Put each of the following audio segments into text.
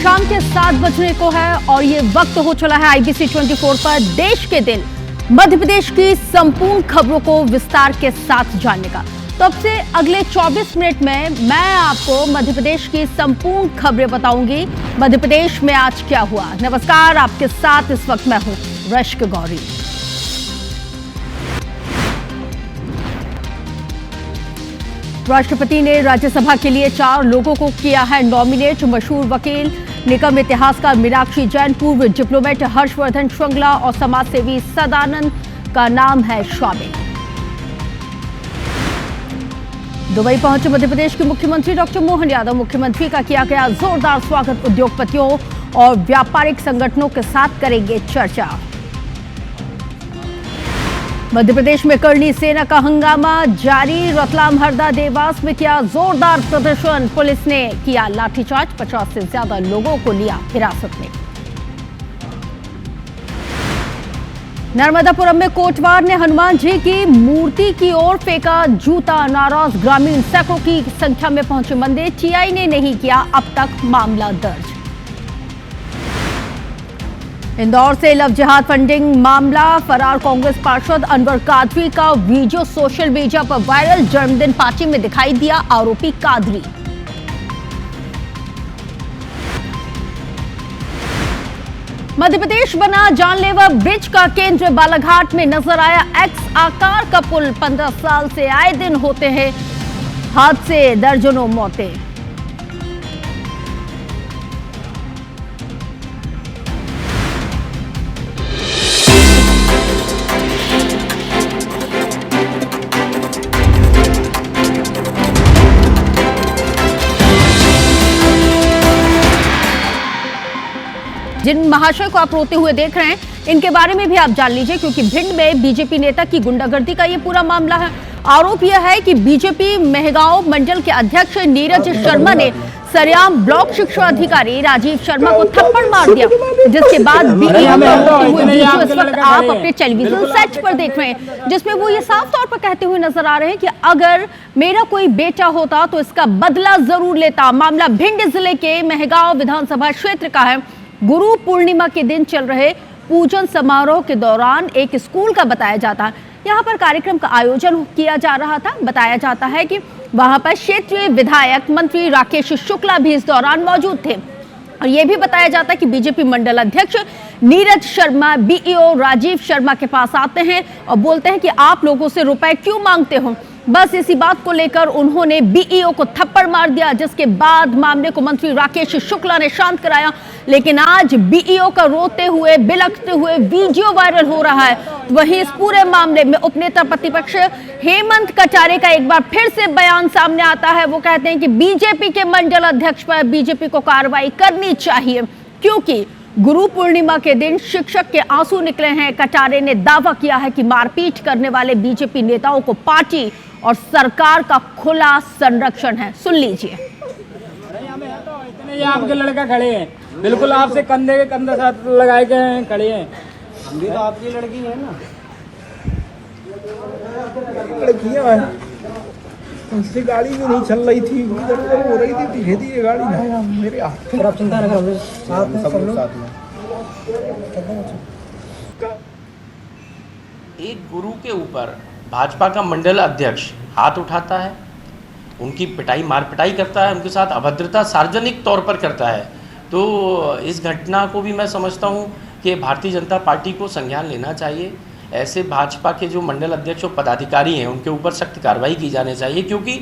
शाम के 7 बजने को है और ये वक्त हो चला है IBC 24 पर देश के दिल मध्य प्रदेश की संपूर्ण खबरों को विस्तार के साथ जानने का। तो अब से अगले 24 मिनट में मैं आपको मध्य प्रदेश की संपूर्ण खबरें बताऊंगी। मध्य प्रदेश में आज क्या हुआ। नमस्कार, आपके साथ इस वक्त मैं हूं रश्क गौरी। राष्ट्रपति ने राज्यसभा के लिए 4 लोगों को किया है नॉमिनेट। मशहूर वकील, निगम इतिहासकार मीनाक्षी जैन, पूर्व डिप्लोमेट हर्षवर्धन श्रृंगला और समाजसेवी सदानंद का नाम है शामिल। दुबई पहुंचे मध्य प्रदेश के मुख्यमंत्री डॉक्टर मोहन यादव। मुख्यमंत्री का किया गया जोरदार स्वागत। उद्योगपतियों और व्यापारिक संगठनों के साथ करेंगे चर्चा। मध्य प्रदेश में करनी सेना का हंगामा जारी। रतलाम, हरदा, देवास में किया जोरदार प्रदर्शन। पुलिस ने किया लाठीचार्ज। 50 से ज्यादा लोगों को लिया हिरासत में। नर्मदापुरम में कोटवार ने हनुमान जी की मूर्ति की ओर फेंका जूता। नाराज ग्रामीण सैकड़ों की संख्या में पहुंचे मंदिर। TI ने नहीं किया अब तक मामला दर्ज। इंदौर से लव जिहाद फंडिंग मामला। फरार कांग्रेस पार्षद अनवर कादरी का वीडियो सोशल मीडिया पर वायरल। जन्मदिन पार्टी में दिखाई दिया आरोपी कादरी। मध्य प्रदेश बना जानलेवा ब्रिज का केंद्र। बालाघाट में नजर आया X आकार का पुल। 15 साल से आए दिन होते हैं हादसे, दर्जनों मौतें। जिन महाशय को आप रोते हुए देख रहे हैं, इनके बारे में भी आप जान लीजिए, क्योंकि भिंड में बीजेपी नेता की गुंडागर्दी का ये पूरा मामला है। आरोप यह है कि बीजेपी मेहगांव मंडल के अध्यक्ष नीरज शर्मा ने सरेआम ब्लॉक शिक्षा अधिकारी राजीव शर्मा को थप्पड़ मार दिया, जिसके बाद इस वक्त आप अपने टेलीविजन सेट पर देख रहे हैं, जिसमें वो ये साफ तौर पर कहते हुए नजर आ रहे हैं कि अगर मेरा कोई बेटा होता तो इसका बदला जरूर लेता। मामला भिंड जिले के मेहगांव विधानसभा क्षेत्र का है। गुरु पूर्णिमा के दिन चल रहे पूजन समारोह के दौरान एक स्कूल का बताया जाता है यहाँ पर कार्यक्रम का आयोजन किया जा रहा था। बताया जाता है कि वहां पर क्षेत्रीय विधायक मंत्री राकेश शुक्ला भी इस दौरान मौजूद थे। और यह भी बताया जाता है कि बीजेपी मंडल अध्यक्ष नीरज शर्मा BEO राजीव शर्मा के पास आते हैं और बोलते हैं कि आप लोगों से रुपए क्यों मांगते हो। बस इसी बात को लेकर उन्होंने BEO को थप्पड़ मार दिया, जिसके बाद मामले को मंत्री राकेश शुक्ला ने शांत कराया। लेकिन आज BEO का रोते हुए बिलखते हुए वीडियो वायरल हो रहा है। वहीं इस पूरे मामले में उपनेता प्रतिपक्ष हेमंत कटारे का एक बार फिर से बयान सामने आता है। वो कहते हैं कि बीजेपी के मंडल अध्यक्ष पर बीजेपी को कार्रवाई करनी चाहिए, क्योंकि गुरु पूर्णिमा के दिन शिक्षक के आंसू निकले हैं। कटारे ने दावा किया है कि मारपीट करने वाले बीजेपी नेताओं को पार्टी और सरकार का खुला संरक्षण है। सुन लीजिए। इतने आपके लड़का खड़े हैं, बिल्कुल आपसे कंधे के कंधे साथ लगाए गए खड़े हैं। हम भी तो आपकी लड़की है ना। लड़कियां हैं, उससे गाड़ी भी नहीं चल रही थी, इधर उधर हो रही थी, धीरे धीरे गाड़ी ना मेरे हाथ। आप चिंता न करो, साथ में सब लोग। एक गुरु के ऊपर भाजपा का मंडल अध्यक्ष हाथ उठाता है, उनकी पिटाई मार पिटाई करता है, उनके साथ अभद्रता सार्वजनिक तौर पर करता है, तो इस घटना को भी मैं समझता हूं कि भारतीय जनता पार्टी को संज्ञान लेना चाहिए। ऐसे भाजपा के जो मंडल अध्यक्ष और पदाधिकारी हैं, उनके ऊपर सख्त कार्रवाई की जानी चाहिए, क्योंकि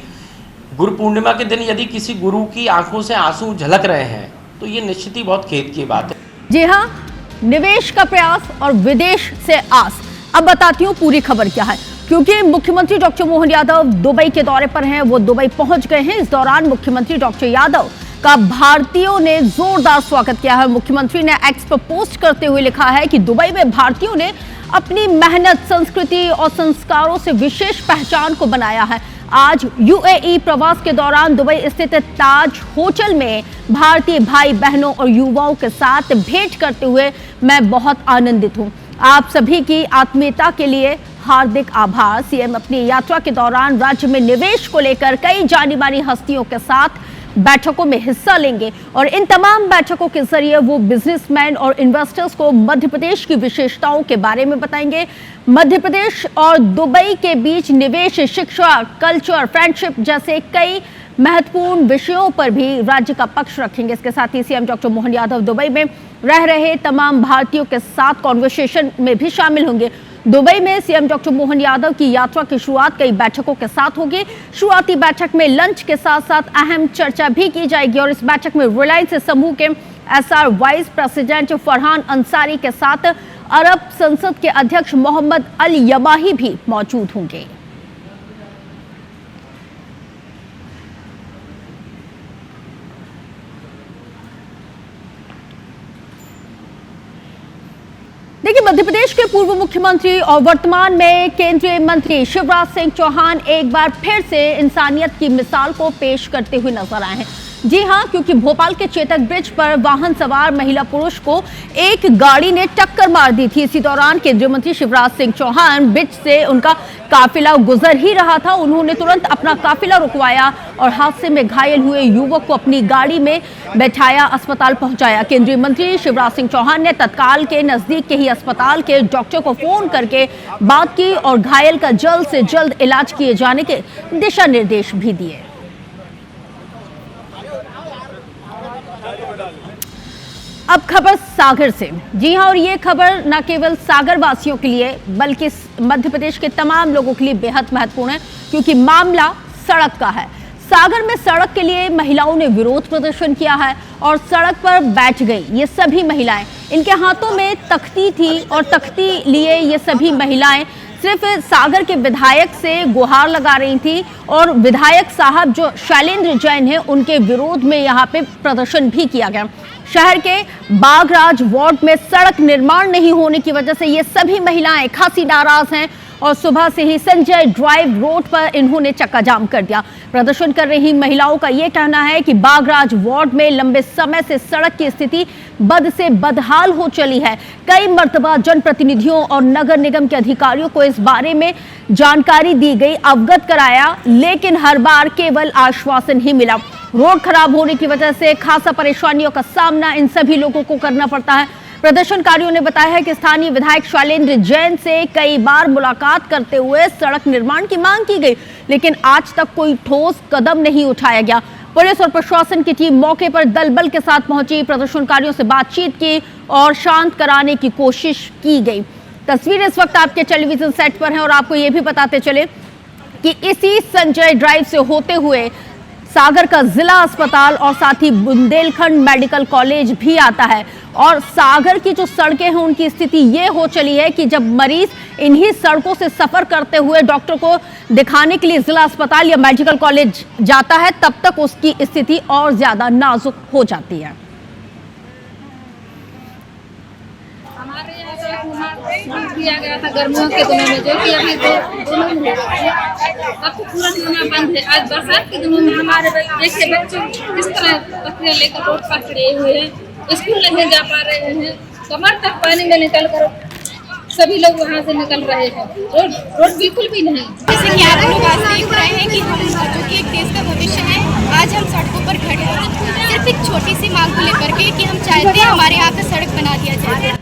गुरु पूर्णिमा के दिन यदि किसी गुरु की आंखों से आंसू झलक रहे हैं तो ये निश्चित ही बहुत खेद की बात है। जी हाँ, निवेश का प्रयास और विदेश से आस। अब बताती हूँ पूरी खबर क्या है, क्योंकि मुख्यमंत्री डॉक्टर मोहन यादव दुबई के दौरे पर हैं। वो दुबई पहुंच गए हैं। इस दौरान मुख्यमंत्री डॉक्टर यादव का भारतीयों ने जोरदार स्वागत किया है। मुख्यमंत्री ने X पर पोस्ट करते हुए लिखा है कि दुबई में भारतीयों ने अपनी मेहनत, संस्कृति और संस्कारों से विशेष पहचान को बनाया है। आज UAE प्रवास के दौरान दुबई स्थित ताज होटल में भारतीय भाई बहनों और युवाओं के साथ भेंट करते हुए मैं बहुत आनंदित हूं। आप सभी की आत्मीयता के लिए हार्दिक आभार। सीएम अपनी यात्रा के दौरान राज्य में निवेश को लेकर कई जानी मानी हस्तियों के साथ बैठकों में हिस्सा लेंगे और इन तमाम बैठकों के जरिए वो बिजनेसमैन और इन्वेस्टर्स को मध्य प्रदेश की विशेषताओं के बारे में बताएंगे। मध्य प्रदेश और दुबई के बीच निवेश, शिक्षा, कल्चर, फ्रेंडशिप जैसे कई महत्वपूर्ण विषयों पर भी राज्य का पक्ष रखेंगे। इसके साथ ही CM doctor Mohan Yadav Dubai में रह रहे तमाम भारतीयों के साथ कॉन्वर्सेशन में भी शामिल होंगे। दुबई में सीएम डॉक्टर मोहन यादव की यात्रा की शुरुआत कई बैठकों के साथ होगी। शुरुआती बैठक में लंच के साथ साथ अहम चर्चा भी की जाएगी और इस बैठक में रिलायंस समूह के SR vice president Farhan Ansari के साथ अरब संसद के अध्यक्ष मोहम्मद अल यमाही भी मौजूद होंगे। देखिए, मध्य प्रदेश के पूर्व मुख्यमंत्री और वर्तमान में केंद्रीय मंत्री शिवराज सिंह चौहान एक बार फिर से इंसानियत की मिसाल को पेश करते हुए नजर आए हैं। जी हां, क्योंकि भोपाल के चेतक ब्रिज पर वाहन सवार महिला पुरुष को एक गाड़ी ने टक्कर मार दी थी। इसी दौरान केंद्रीय मंत्री शिवराज सिंह चौहान ब्रिज से उनका काफिला गुजर ही रहा था। उन्होंने तुरंत अपना काफिला रुकवाया और हादसे में घायल हुए युवक को अपनी गाड़ी में बैठाया, अस्पताल पहुंचाया। केंद्रीय मंत्री शिवराज सिंह चौहान ने तत्काल के नजदीक के ही अस्पताल के डॉक्टर को फोन करके बात की और घायल का जल्द से जल्द इलाज किए जाने के दिशा निर्देश भी दिए। अब खबर सागर से। जी हां, और ये खबर न केवल सागर वासियों के लिए बल्कि मध्य प्रदेश के तमाम लोगों के लिए बेहद महत्वपूर्ण है, क्योंकि मामला सड़क का है। सागर में सड़क के लिए महिलाओं ने विरोध प्रदर्शन किया है और सड़क पर बैठ गई ये सभी महिलाएं। इनके हाथों में तख्ती थी और तख्ती लिए ये सभी महिलाएं सिर्फ सागर के विधायक से गुहार लगा रही थी और विधायक साहब जो शैलेंद्र जैन हैं उनके विरोध में यहाँ पे प्रदर्शन भी किया गया। शहर के बागराज वार्ड में सड़क निर्माण नहीं होने की वजह से ये सभी महिलाएं खासी नाराज हैं और सुबह से ही संजय ड्राइव रोड पर इन्होंने चक्का जाम कर दिया। प्रदर्शन कर रही महिलाओं का ये कहना है कि बागराज वार्ड में लंबे समय से सड़क की स्थिति बद से बदहाल हो चली है। कई मर्तबा जनप्रतिनिधियों और नगर निगम के अधिकारियों को इस बारे में जानकारी दी गई, अवगत कराया, लेकिन हर बार केवल आश्वासन ही मिला। रोड खराब होने की वजह से खासा परेशानियों का सामना इन सभी लोगों को करना पड़ता है। प्रदर्शनकारियों ने बताया है कि स्थानीय विधायक शैलेंद्र जैन से कई बार मुलाकात करते हुए सड़क निर्माण की मांग की गई, लेकिन आज तक कोई ठोस कदम नहीं उठाया गया। पुलिस और प्रशासन की टीम मौके पर दल बल के साथ पहुंची, प्रदर्शनकारियों से बातचीत की और शांत कराने की कोशिश की गई। तस्वीर इस वक्त आपके टेलीविजन सेट पर है और आपको ये भी बताते चले कि इसी संजय ड्राइव से होते हुए सागर का जिला अस्पताल और साथ ही बुंदेलखंड मेडिकल कॉलेज भी आता है। और सागर की जो सड़कें हैं उनकी स्थिति ये हो चली है कि जब मरीज इन्हीं सड़कों से सफर करते हुए डॉक्टर को दिखाने के लिए जिला अस्पताल या मेडिकल कॉलेज जाता है, तब तक उसकी स्थिति और ज्यादा नाजुक हो जाती है। हमारे यहाँ से किया गया था गर्मियों के दिनों में, जो कि अभी दोनों में अब तो पूरा होना बंद है। आज बरसात के दिनों में हमारे देखे बच्चे किस तरह पत्रियां लेकर रोड पर खड़े हुए हैं, स्कूल नहीं जा पा रहे हैं, कमर तक पानी में निकल कर सभी लोग वहाँ से निकल रहे हैं। रोड बिल्कुल भी नहीं। जैसे कि आप लोग आज देख रहे हैं कि हम जो कि एक देश का भविष्य है, आज हम सड़कों पर खड़े हैं सिर्फ एक छोटी सी मांग को लेकर के कि हम चाहते हैं हमारे यहाँ पे सड़क बना दिया जाए।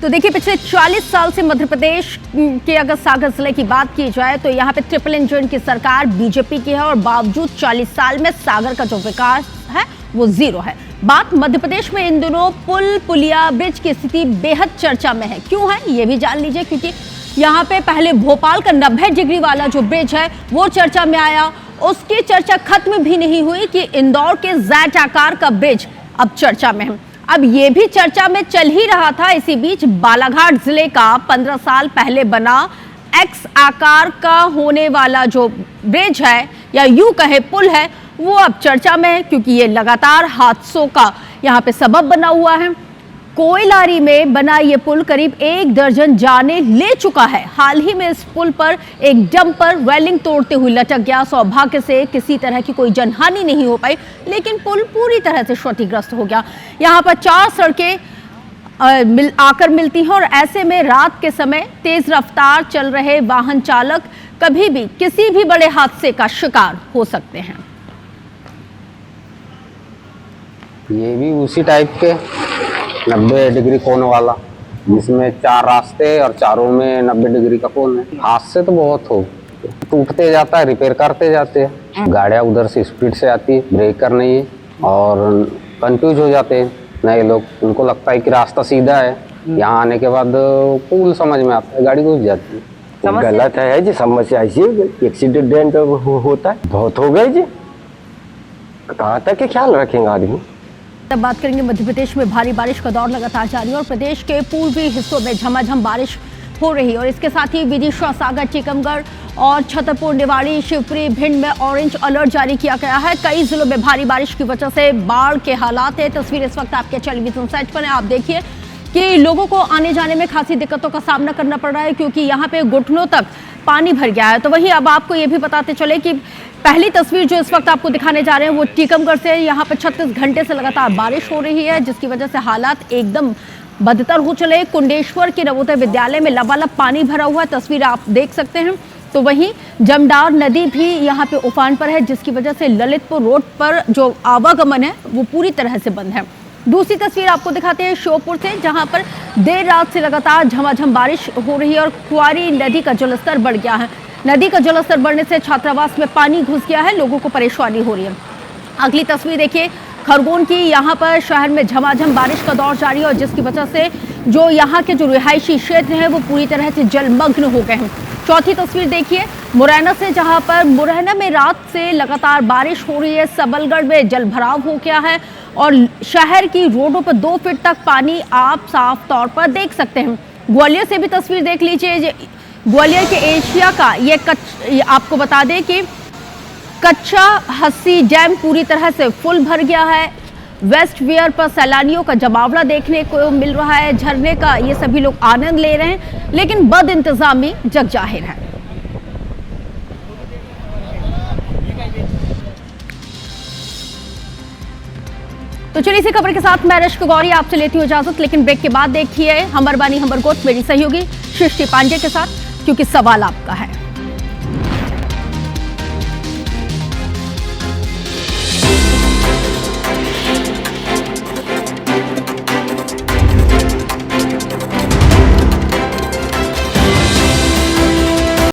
तो देखिए, पिछले 40 साल से मध्य प्रदेश के अगर सागर जिले की बात की जाए तो यहाँ पे ट्रिपल इंजन की सरकार बीजेपी की है और बावजूद 40 साल में सागर का जो विकास है वो जीरो है। बात मध्य प्रदेश में इन दिनों पुल, पुलिया, ब्रिज की स्थिति बेहद चर्चा में है। क्यों है ये भी जान लीजिए, क्योंकि यहाँ पे पहले भोपाल का 90 डिग्री वाला जो ब्रिज है वो चर्चा में आया, उसकी चर्चा खत्म भी नहीं हुई कि इंदौर के ज़ैट आकार का ब्रिज अब चर्चा में है। अब ये भी चर्चा में चल ही रहा था। इसी बीच बालाघाट जिले का 15 साल पहले बना एक्स आकार का होने वाला जो ब्रिज है या यूं कहे पुल है, वो अब चर्चा में है, क्योंकि ये लगातार हादसों का यहाँ पे सबब बना हुआ है। कोयलारी में बना ये पुल करीब 1 दर्जन जाने ले चुका है। हाल ही में इस पुल पर एक डंपर रेलिंग तोड़ते हुए लटक गया। सौभाग्य से किसी तरह की कोई जनहानि नहीं हो पाई, लेकिन पुल पूरी तरह से क्षतिग्रस्त हो गया। यहाँ पर 4 सड़कें आकर मिलती हैं और ऐसे में रात के समय तेज रफ्तार चल रहे वाहन चालक कभी भी किसी भी बड़े हादसे का शिकार हो सकते हैं। ये भी उसी टाइप के 90 डिग्री कोण वाला, जिसमें 4 रास्ते और चारों में 90 डिग्री का कोण है। हादसे तो बहुत हो, टूटते जाता है, रिपेयर करते जाते हैं। गाड़ियाँ उधर से स्पीड से आती है, ब्रेकर नहीं है और कंफ्यूज हो जाते हैं नए लोग। उनको लगता है कि रास्ता सीधा है, यहाँ आने के बाद पुल समझ में आता है, गाड़ी घुस जाती है। गलत है जी, समस्या ऐसी एक्सीडेंट होता है, बहुत हो गए जी। कहाँ तक के ख्याल रखेंगे आदमी। तब बात करेंगे मध्य प्रदेश में भारी बारिश का दौर लगातार जारी है और प्रदेश के पूर्वी हिस्सों में झमाझम बारिश हो रही है और इसके साथ ही विदिशा, सागर, टीकमगढ़ और छतरपुर, निवाड़ी, शिवपुरी, भिंड में ऑरेंज अलर्ट जारी किया गया है। कई जिलों में भारी बारिश की वजह से बाढ़ के हालात है। तस्वीर इस वक्त आपके टेलीविजन सेट पर है, आप देखिए कि लोगों को आने जाने में खासी दिक्कतों का सामना करना पड़ रहा है क्योंकि यहाँ पे घुटनों तक पानी भर गया है। तो वहीं अब आपको ये भी बताते चले कि पहली तस्वीर जो इस वक्त आपको दिखाने जा रहे हैं वो टीकमगढ़ से। यहाँ पर 36 घंटे से लगातार बारिश हो रही है जिसकी वजह से हालात एकदम बदतर हो चले। कुंडेश्वर के नवोदय विद्यालय में लबालब पानी भरा हुआ, तस्वीर आप देख सकते हैं। तो वहीं जमडार नदी भी यहाँ पे उफान पर है जिसकी वजह से ललितपुर रोड पर जो आवागमन है वो पूरी तरह से बंद है। दूसरी तस्वीर आपको दिखाते हैं श्योपुर से, जहां पर देर रात से लगातार झमाझम बारिश हो रही है और कुआरी नदी का जलस्तर बढ़ गया है। नदी का जलस्तर बढ़ने से छात्रावास में पानी घुस गया है, लोगों को परेशानी हो रही है। अगली तस्वीर देखिए खरगोन की, यहाँ पर शहर में झमाझम बारिश का दौर जारी है और जिसकी वजह से जो यहाँ के जो रिहायशी क्षेत्र हैं वो पूरी तरह से जलमग्न हो गए हैं। चौथी तस्वीर देखिए मुरैना से, जहां पर मुरैना में रात से लगातार बारिश हो रही है। सबलगढ़ में जलभराव हो गया है और शहर की रोडों पर 2 फीट तक पानी आप साफ तौर पर देख सकते हैं। ग्वालियर से भी तस्वीर देख लीजिए, ग्वालियर के एशिया का ये आपको बता दें कि कच्चा हस्सी डैम पूरी तरह से फुल भर गया है। वेस्ट वियर पर सैलानियों का जमावड़ा देखने को मिल रहा है, झरने का ये सभी लोग आनंद ले रहे हैं, लेकिन बद इंतजामी जग जाहिर है। तो चलिए इसी खबर के साथ मैं रश्क गौरी आपसे लेती हूँ इजाजत, लेकिन ब्रेक के बाद देखिए हमर बानी हमर गोट मेरी सहयोगी सृष्टि पांडे के साथ, क्योंकि सवाल आपका है।